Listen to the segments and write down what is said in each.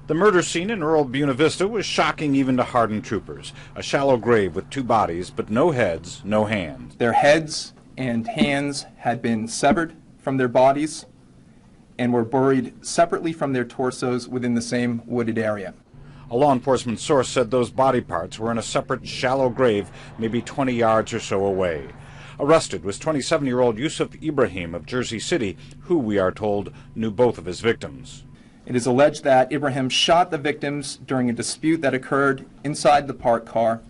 The murder scene in rural Buena Vista was shocking even to hardened troopers. A shallow grave with two bodies, but no heads, no hands. Their heads and hands had been severed from their bodies and were buried separately from their torsos within the same wooded area. A law enforcement source said those body parts were in a separate shallow grave maybe 20 yards or so away. Arrested was 27-year-old Yusuf Ibrahim of Jersey City, who, we are told, knew both of his victims. It is alleged that Ibrahim shot the victims during a dispute that occurred inside the parked car,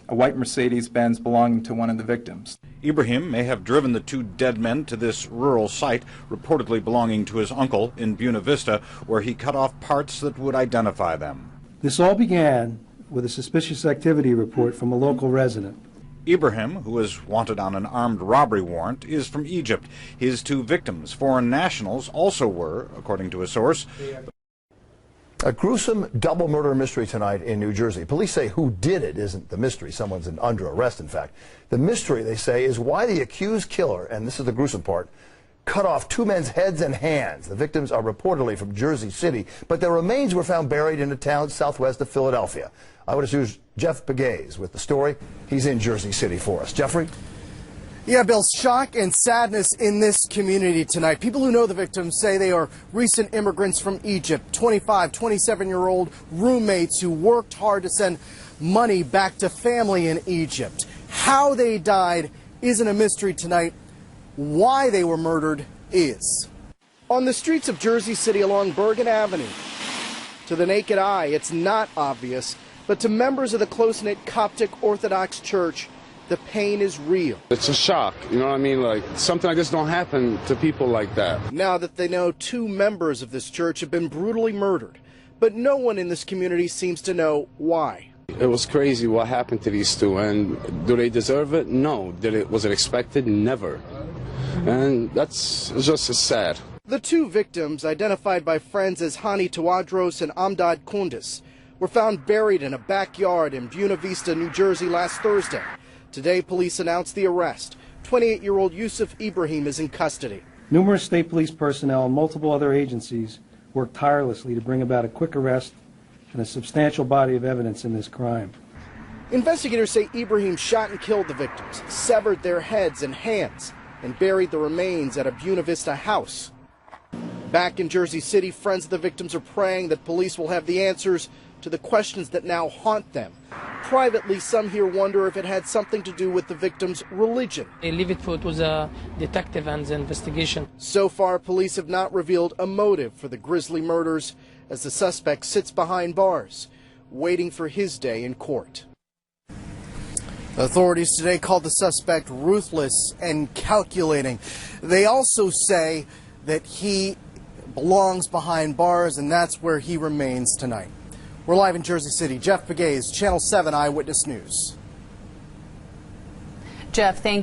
a white Mercedes-Benz belonging to one of the victims. Ibrahim may have driven the two dead men to this rural site, reportedly belonging to his uncle in Buena Vista, where he cut off parts that would identify them. This all began with a suspicious activity report from a local resident. Ibrahim, who is wanted on an armed robbery warrant, is from Egypt. His two victims, foreign nationals, also were, according to a source. A gruesome double murder mystery tonight in New Jersey. Police say who did it isn't the mystery. Someone's under arrest, in fact. The mystery, they say, is why the accused killer, and this is the gruesome part, cut off two men's heads and hands. The victims are reportedly from Jersey City, but their remains were found buried in a town southwest of Philadelphia. Eyewitness News' Jeff Begaze with the story. He's in Jersey City for us. Jeffrey? Yeah, Bill, shock and sadness in this community tonight. People who know the victims say they are recent immigrants from Egypt, 25, 27-year-old roommates who worked hard to send money back to family in Egypt. How they died isn't a mystery tonight. Why they were murdered is. On the streets of Jersey City along Bergen Avenue, to the naked eye, it's not obvious, but to members of the close-knit Coptic Orthodox Church, the pain is real. It's a shock, you know what I mean? Like, something like this don't happen to people like that. Now that they know two members of this church have been brutally murdered, but no one in this community seems to know why. It was crazy what happened to these two, and do they deserve it? No. Was it expected? Never. And that's just sad. The two victims, identified by friends as Hani Tawadros and Amdad Kundis, were found buried in a backyard in Buena Vista, New Jersey last Thursday. Today, police announced the arrest. 28-year-old Yusuf Ibrahim is in custody. Numerous state police personnel and multiple other agencies worked tirelessly to bring about a quick arrest and a substantial body of evidence in this crime. Investigators say Ibrahim shot and killed the victims, severed their heads and hands, and buried the remains at a Buena Vista house. Back in Jersey City, friends of the victims are praying that police will have the answers to the questions that now haunt them. Privately, some here wonder if it had something to do with the victim's religion. They leave it for it was a detective and the investigation. So far, police have not revealed a motive for the grisly murders as the suspect sits behind bars, waiting for his day in court. Authorities today called the suspect ruthless and calculating. They also say that he belongs behind bars, and that's where he remains tonight. We're live in Jersey City. Jeff Begaze, Channel 7 Eyewitness News. Jeff, thank you.